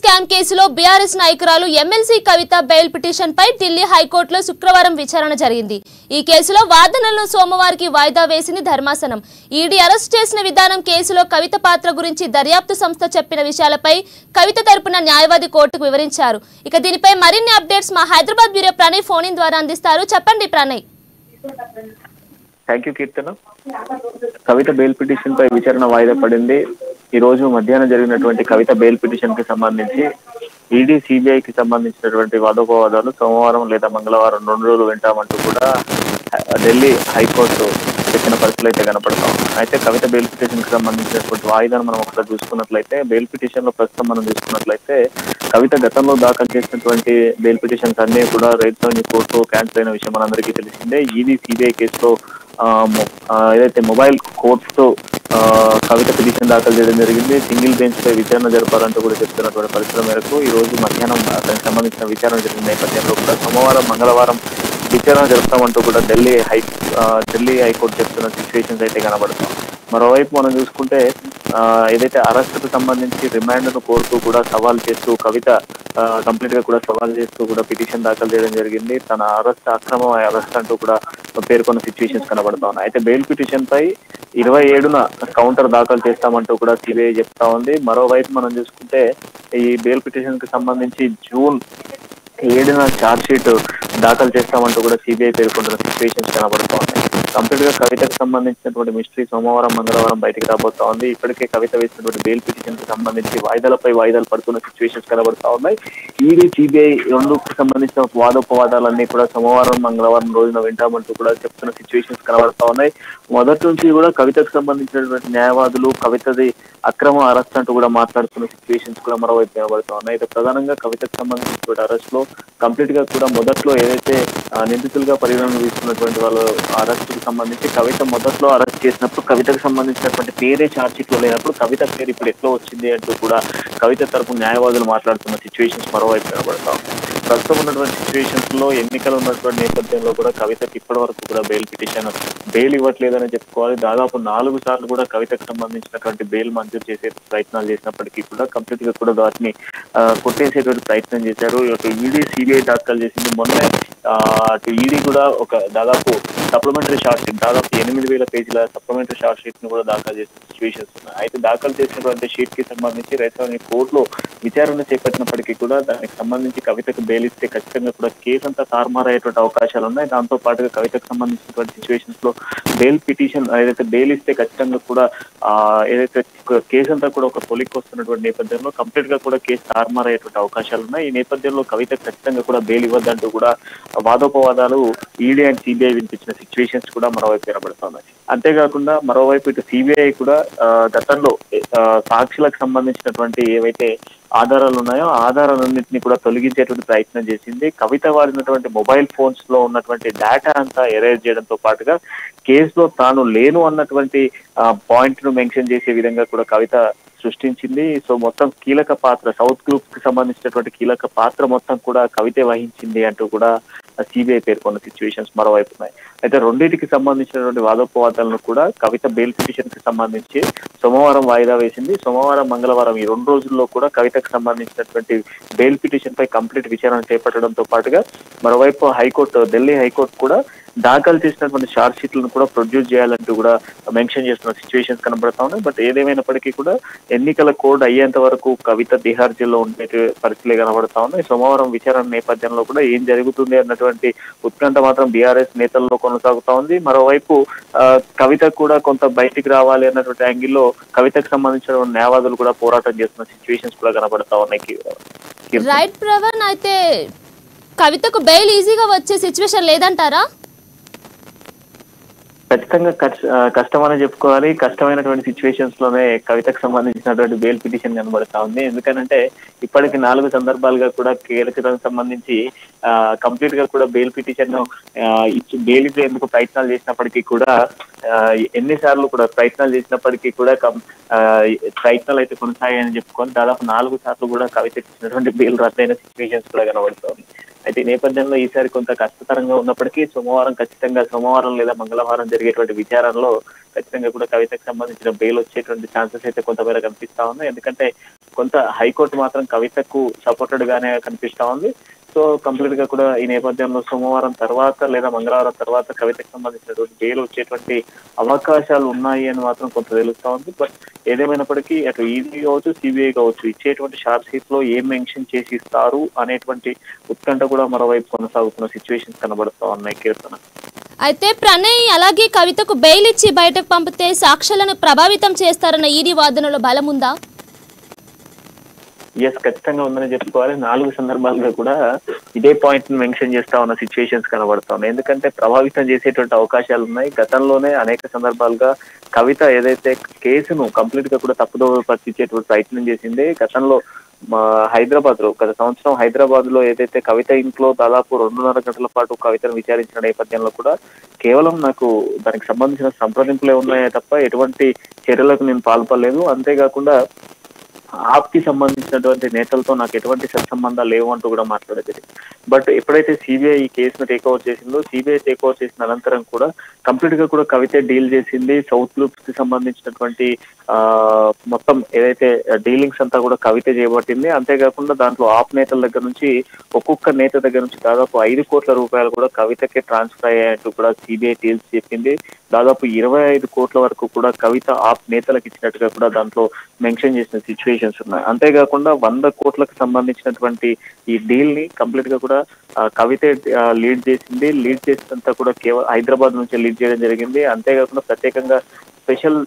Scam కేసులో BRS నాయకురాలు MLC కవిత bail petition పై ఢిల్లీ హైకోర్టులో శుక్రవారం విచారణ జరిగింది. ఈ కేసులో వాదనలను సోమవారికి వాయిదా వేసింది ధర్మాసనం. ఈడీ అరెస్ట్ చేసిన విధానం, కేసులో కవిత పాత్ర గురించి దర్యాప్తు సంస్థ చెప్పిన విషయాలపై కవిత తరపున న్యాయవాది కోర్టుకు వివరించారు. ఇక దీనిపై మరిన్ని అప్డేట్స్ మా Hyderabad bureau Pranay phone in ద్వారా అందిస్తారు. చెప్పండి Pranay. Thank you Keerthana. Kavitha bail petition పై విచారణ వాయిదా పడింది. ఈ రోజు మధ్యాహ్నం జరిగినటువంటి కవిత బెయిల్ పిటిషన్ కి సంబంధించి ఈడీ, సిబిఐకి సంబంధించినటువంటి వాదోపవాదాలు సోమవారం లేదా మంగళవారం 2 రోజులు వింటామంటూ కూడా ఢిల్లీ హైకోర్టు చెప్పిన పరిస్థితులు అయితే కనపడతాం. అయితే కవిత బెయిల్ పిటిషన్ కి సంబంధించినటువంటి వాయిదాను మనం ఒకసారి చూసుకున్నట్లయితే, బెయిల్ పిటిషన్ లో ప్రస్తుతం మనం చూసుకున్నట్లయితే కవిత గతంలో దాఖలు చేసినటువంటి బెయిల్ పిటిషన్స్ అన్ని కూడా రైట్ కోర్టు క్యాన్సిల్ అయిన విషయం మనందరికీ తెలిసిందే. ఈడీ, సిబిఐ కేసులో ఏదైతే మొబైల్ కోర్ట్స్ తో కవిత పిటిషన్ దాఖలు చేయడం జరిగింది. సింగిల్ బెంచ్ పై విచారణ జరపాలంటూ కూడా చెప్తున్నటువంటి పరిస్థితుల మేరకు ఈ రోజు మధ్యాహ్నం దానికి సంబంధించిన విచారణ జరిగిన నేపథ్యంలో కూడా సోమవారం, మంగళవారం విచారణ జరుపుతామంటూ కూడా ఢిల్లీ హైకోర్టు చెప్తున్న సిచ్యువేషన్స్ అయితే కనబడతాం. మరోవైపు మనం చూసుకుంటే ఏదైతే అరెస్టుకు సంబంధించి రిమాండ్ ను కోరుతూ కూడా సవాల్ చేస్తూ కవిత కంప్లీట్ గా కూడా సవాల్ చేస్తూ కూడా పిటిషన్ దాఖలు చేయడం జరిగింది. తన అక్రమ అరెస్ట్ అంటూ కూడా పేర్కొన్న సిచ్యువేషన్స్ కనబడతా ఉన్నాయి. అయితే బెయిల్ పిటిషన్ పై 27న కౌంటర్ దాఖలు చేస్తామంటూ కూడా సిబిఐ చెప్తా ఉంది. మరోవైపు మనం చూసుకుంటే ఈ బెయిల్ పిటిషన్ కి సంబంధించి జూన్ 7న ఛార్జ్ షీట్ దాఖలు చేస్తామంటూ కూడా సిబిఐ పేర్కొంటున్న సిచ్యువేషన్స్ కనబడుతూ ఉన్నాయి. కంప్లీట్ గా కవితకు సంబంధించినటువంటి మిస్టరీ సోమవారం, మంగళవారం బయటకు రాబోతా ఉంది. ఇప్పటికే కవిత వేసినటువంటి బెయిల్ పిటిషన్ కి సంబంధించి వాయిదాలపై వాయిదాలు పడుతున్న సిచ్యువేషన్స్ కనబడతా ఉన్నాయి. ఈడీ, సిబిఐ రెండుకు సంబంధించిన వాదోపవాదాలన్నీ కూడా సోమవారం, మంగళవారం రోజున వింటామంటూ కూడా చెప్తున్న సిచ్యువేషన్స్ కనబడతా ఉన్నాయి. మొదటి నుంచి కూడా కవితకు సంబంధించినటువంటి న్యాయవాదులు కవితది అక్రమ అరెస్ట్ అంటూ కూడా మాట్లాడుతున్న సిచ్యువేషన్స్ కూడా మరోవైపు కనబడతా ఉన్నాయి. అయితే ప్రధానంగా కవితకు సంబంధించినటువంటి అరెస్ట్ లో కంప్లీట్ గా కూడా మొదట్లో ఏదైతే నిందితులుగా పరిగణన తీసుకున్నటువంటి వాళ్ళు అరెస్ట్ కి సంబంధించి కవిత మొదట్లో అరెస్ట్ చేసినప్పుడు కవితకు సంబంధించినటువంటి పేరే ఛార్జ్ షీట్ లో లేనప్పుడు కవిత పేరు ఇప్పుడు ఎట్లా వచ్చింది అంటూ కూడా కవిత తరపు న్యాయవాదులు మాట్లాడుతున్న సిచ్యువేషన్స్ మరోవైపు కనబడతాం. ప్రస్తుతం ఉన్నటువంటి సిచ్యువేషన్స్ లో ఎన్నికలు ఉన్నటువంటి నేపథ్యంలో కూడా కవితకు ఇప్పటి వరకు కూడా బెయిల్ ఇవ్వట్లేదని చెప్పుకోవాలి. దాదాపు 4 సార్లు కూడా కవితకు సంబంధించినటువంటి బెయిల్ మంజూరు చేసే ప్రయత్నాలు చేసినప్పటికీ కూడా కంప్లీట్ గా కూడా వాటిని కొట్టేసేటువంటి ప్రయత్నం చేశారు. ఈడీ, సిబిఐ దాఖలు చేసింది. మొన్న అటు ఈడీ కూడా ఒక దాదాపు సప్లిమెంటరీ షార్ట్ షీట్, దాదాపు 8,000 పేజీల సప్లిమెంటరీ షార్ట్ షీట్ ను కూడా దాఖలు చేసిన సిచ్యువేషన్స్ ఉన్నాయి. అయితే దాఖలు చేసినటువంటి షీట్ కి సంబంధించి రైతులని కోర్టులో విచారణ చేపట్టినప్పటికీ కూడా దానికి సంబంధించి కవితకు బెయిల్ ఇస్తే ఖచ్చితంగా కూడా కేసు అంతా తారుమారయ్యేటువంటి అవకాశాలు ఉన్నాయి. దాంతో పాటుగా కవితకు సంబంధించినటువంటి సిచ్యువేషన్స్ లో బెయిల్ పిటిషన్ ఏదైతే బెయిల్ ఇస్తే ఖచ్చితంగా కూడా ఏదైతే కేసు అంతా కూడా ఒక పొలికి వస్తున్నటువంటి నేపథ్యంలో కంప్లీట్ గా కూడా కేసు తారుమారయ్యేటువంటి అవకాశాలు ఉన్నాయి. ఈ నేపథ్యంలో కవితకు ఖచ్చితంగా కూడా బెయిల్ ఇవ్వద్దంటూ కూడా వాదోపవాదాలు ఈడీ అండ్ సిబిఐ వినిపించిన సిచ్యువేషన్స్ కూడా మరోవైపు కనబడుతున్నాయి. అంతేకాకుండా మరోవైపు ఇటు సిబిఐ కూడా గతంలో సాక్షులకు సంబంధించినటువంటి ఏవైతే ఆధారాలు ఉన్నాయో ఆధారాలన్నింటినీ కూడా తొలగించేటువంటి ప్రయత్నం చేసింది. కవిత వాడినటువంటి మొబైల్ ఫోన్స్ లో ఉన్నటువంటి డేటా అంతా ఎరేజ్ చేయడంతో పాటుగా కేసులో తాను లేను అన్నటువంటి పాయింట్ ను మెన్షన్ చేసే విధంగా కూడా కవిత సృష్టించింది. సో మొత్తం కీలక పాత్ర, సౌత్ గ్రూప్ కి సంబంధించినటువంటి కీలక పాత్ర మొత్తం కూడా కవితే వహించింది అంటూ కూడా సిబిఐ పేర్కొన్న సిచ్యువేషన్స్ మరోవైపు ఉన్నాయి. అయితే రెండింటికి సంబంధించినటువంటి వాదోపవాదాలను కూడా కవిత బెయిల్ పిటిషన్ కి సంబంధించి సోమవారం వాయిదా వేసింది. సోమవారం, మంగళవారం ఈ 2 రోజుల్లో కూడా కవితకు సంబంధించినటువంటి బెయిల్ పిటిషన్ పై కంప్లీట్ విచారణ చేపట్టడంతో పాటుగా మరోవైపు ఢిల్లీ హైకోర్టు కూడా దాఖలు చేసినటువంటి ఛార్జ్ షీట్లను కూడా ప్రొడ్యూస్ చేయాలంటూ కూడా మెన్షన్ చేస్తున్న సిచ్యువేషన్స్ కనబడతా ఉన్నాయి. బట్ ఏదేమైనప్పటికీ కూడా ఎన్నికల కోడ్ అయ్యేంత వరకు కవిత తిహార్ జైల్లో ఉండే పరిస్థితులే కనబడతా ఉన్నాయి. సోమవారం విచారణ నేపథ్యంలో కూడా ఏం జరుగుతుంది అన్నటువంటి ఉత్కంఠ మాత్రం బీఆర్ఎస్ నేతల్లో కొనసాగుతా ఉంది. మరోవైపు కవిత కూడా కొంత బయటికి రావాలి అన్నటువంటి యాంగిల్లో కవితకు సంబంధించిన న్యాయవాదులు కూడా పోరాటం చేస్తున్న సిచ్యువేషన్స్ కూడా కనబడతా ఉన్నాయి. రైట్ ప్రవీణ్, అయితే కవితకు బెయిల్ ఈజీగా వచ్చే సిచ్యువేషన్ లేదంటారా? ఖచ్చితంగా కష్టమని చెప్పుకోవాలి. కష్టమైనటువంటి సిచ్యువేషన్స్ లోనే కవితకు సంబంధించినటువంటి బెయిల్ పిటిషన్ కనబడతా ఉంది. ఎందుకంటే ఇప్పటికి 4 సందర్భాలుగా కూడా కేసులకు సంబంధించి కంప్లీట్ గా కూడా బెయిల్ పిటిషన్ ఇచ్చి బెయిల్ ఇచ్చేందుకు ప్రయత్నాలు చేసినప్పటికీ కూడా ఎన్నిసార్లు కూడా ప్రయత్నాలు చేసినప్పటికీ కూడా ప్రయత్నాలు అయితే కొనసాగాయని చెప్పుకొని దాదాపు 4 సార్లు కూడా కవితకు ఇచ్చినటువంటి బెయిల్ రద్దయిన సిచ్యువేషన్స్ కూడా కనబడుతుంది. అయితే ఈ నేపథ్యంలో ఈసారి కొంత కష్టతరంగా ఉన్నప్పటికీ సోమవారం లేదా మంగళవారం జరిగేటువంటి విచారణలో ఖచ్చితంగా కూడా కవితకు సంబంధించిన బెయిల్ వచ్చేటువంటి ఛాన్సెస్ అయితే కొంతమేర కనిపిస్తా ఉన్నాయి. ఎందుకంటే కొంత హైకోర్టు మాత్రం కవితకు సపోర్టెడ్ గానే కనిపిస్తా ఉంది. సో కంప్లీట్ గా కూడా ఈ నేపథ్యంలో సోమవారం తర్వాత లేదా మంగళవారం తర్వాత కవితకు సంబంధించినటువంటి బెయిల్ వచ్చేటువంటి అవకాశాలు ఉన్నాయి అని మాత్రం కొంత తెలుస్తా ఉంది. బట్ ఏదేమైనప్పటికీ అటు ఈడీ కావచ్చు, సిబిఐ కావచ్చు, ఇచ్చేటువంటి షార్ట్ షీట్ లో ఏం మెన్షన్ చేసి ఇస్తారు అనేటువంటి ఉత్కంఠ కూడా మరోవైపు కొనసాగుతున్న సిచ్యువేషన్స్ కనబడుతా ఉన్నాయి కీర్తన. అయితే ప్రణయ్ అలాగే కవితకు బెయిల్ ఇచ్చి బయటకు పంపితే సాక్ష్యాలను ప్రభావితం చేస్తారన్న ఈడీ వాదనలో బలం ఉందా? ఎస్, ఖచ్చితంగా ఉందని చెప్పుకోవాలి. 4 సందర్భాలుగా కూడా ఇదే పాయింట్ ని మెన్షన్ చేస్తా ఉన్న సిచ్యువేషన్స్ కనబడతా ఉన్నాయి. ఎందుకంటే ప్రభావితం చేసేటువంటి అవకాశాలు ఉన్నాయి. గతంలోనే అనేక సందర్భాలుగా కవిత ఏదైతే కేసును కంప్లీట్ గా కూడా తప్పుదో పట్టించేటువంటి ప్రయత్నం చేసింది. గతంలో హైదరాబాద్ లో గత సంవత్సరం హైదరాబాద్ లో ఏదైతే కవిత ఇంట్లో దాదాపు 2.5 గంటల పాటు కవితను విచారించిన నేపథ్యంలో కూడా కేవలం నాకు దానికి సంబంధించిన సంప్రదింపులే ఉన్నాయే తప్ప ఎటువంటి చర్యలకు నేను పాల్పడలేదు. అంతేకాకుండా ఆప్ కి సంబంధించినటువంటి నేతలతో నాకు ఎటువంటి సత్సంబంధాలు లేవు అంటూ కూడా మాట్లాడేది. బట్ ఎప్పుడైతే సిబిఐ ఈ కేసును టేక్ ఓవర్ చేసిందో, సిబిఐ టేక్ ఓవర్ చేసిన అనంతరం కూడా కంప్లీట్ గా కూడా కవిత డీల్ చేసింది. సౌత్ లూప్స్ కి సంబంధించినటువంటి మొత్తం ఏదైతే డీలింగ్స్ అంతా కూడా కవిత చేయబట్టింది. అంతేకాకుండా దాంట్లో ఆప్ నేతల దగ్గర నుంచి ఒక్కొక్క నేత దగ్గర నుంచి దాదాపు 5 కోట్ల రూపాయలు కూడా కవితకే ట్రాన్స్ఫర్ అయ్యాయంటూ కూడా సిబిఐ డీల్స్ చెప్పింది. దాదాపు 25 కోట్ల వరకు కూడా కవిత ఆప్ నేతలకు ఇచ్చినట్టుగా కూడా దాంట్లో మెన్షన్ చేసిన సిచ్యువేషన్స్ ఉన్నాయి. అంతేకాకుండా 100 కోట్లకు సంబంధించినటువంటి ఈ డీల్ ని కంప్లీట్ గా కూడా కవిత లీడ్ చేసింది. లీడ్ చేసినంత కూడా కేవలం హైదరాబాద్ నుంచి లీడ్ చేయడం జరిగింది. అంతేకాకుండా ప్రత్యేకంగా స్పెషల్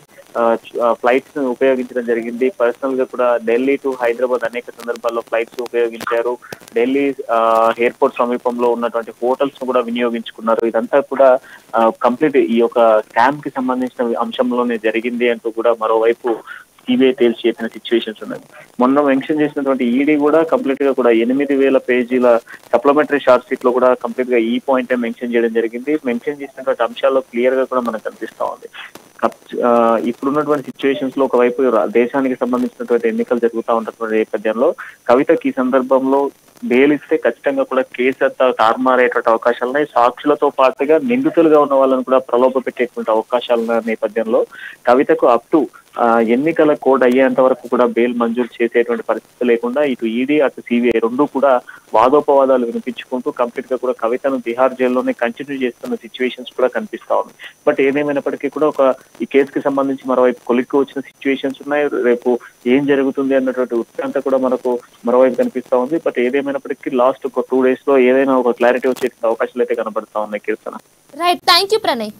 ఫ్లైట్స్ ను ఉపయోగించడం జరిగింది. పర్సనల్ గా కూడా ఢిల్లీ టు హైదరాబాద్ అనేక సందర్భాల్లో ఫ్లైట్స్ ఉపయోగించారు. ఢిల్లీ ఎయిర్పోర్ట్ సమీపంలో ఉన్నటువంటి హోటల్స్ ను కూడా వినియోగించుకున్నారు. ఇదంతా కూడా కంప్లీట్ ఈ యొక్క స్కామ్ కి సంబంధించిన అంశంలోనే జరిగింది అంటూ కూడా మరోవైపు సిబిఐ తేల్చి చెప్పిన సిచ్యువేషన్స్ ఉన్నాయి. మొన్న మెన్షన్ చేసినటువంటి ఈడీ కూడా కంప్లీట్ గా కూడా 8,000 పేజీల సప్లిమెంటరీ షార్ట్ షీట్ లో కూడా కంప్లీట్ గా ఈ పాయింట్ మెన్షన్ చేయడం జరిగింది. మెన్షన్ చేసినటువంటి అంశాల్లో క్లియర్ గా కూడా మనకు కనిపిస్తా ఉంది. ఇప్పుడున్నటువంటి సిచ్యువేషన్స్ లో ఒకవైపు దేశానికి సంబంధించినటువంటి ఎన్నికలు జరుగుతూ ఉన్నటువంటి నేపథ్యంలో కవితకి ఈ సందర్భంలో బెయిల్ ఇస్తే ఖచ్చితంగా కూడా కేసు అంతా తారుమారేటువంటి అవకాశాలు ఉన్నాయి. సాక్షులతో పాటుగా నిందితులుగా ఉన్న వాళ్ళని కూడా ప్రలోభ పెట్టేటువంటి అవకాశాలు ఉన్న నేపథ్యంలో కవితకు అప్ టు ఎన్నికల కోడ్ అయ్యేంత వరకు కూడా బెయిల్ మంజూరు చేసేటువంటి పరిస్థితి లేకుండా ఇటు ఈడీ అటు సిబిఐ రెండు కూడా వాదోపవాదాలు వినిపించుకుంటూ కంప్లీట్ గా కూడా కవితను తిహార్ జైల్లోనే కంటిన్యూ చేస్తున్న సిచ్యువేషన్స్ కూడా కనిపిస్తా ఉన్నాయి. బట్ ఏదేమైనప్పటికీ కూడా ఈ కేసుకి సంబంధించి మరోవైపు కొలిక్కి వచ్చిన సిచ్యువేషన్స్ ఉన్నాయి. రేపు ఏం జరుగుతుంది అన్నటువంటి ఉత్కంఠ కూడా మనకు మరోవైపు కనిపిస్తా ఉంది. బట్ ఏదేమైనప్పటికీ లాస్ట్ ఒక 2 days లో ఏదైనా ఒక క్లారిటీ వచ్చే అవకాశాలు అయితే కనబడతా ఉన్నాయి Keerthana. Right, thank you Pranay.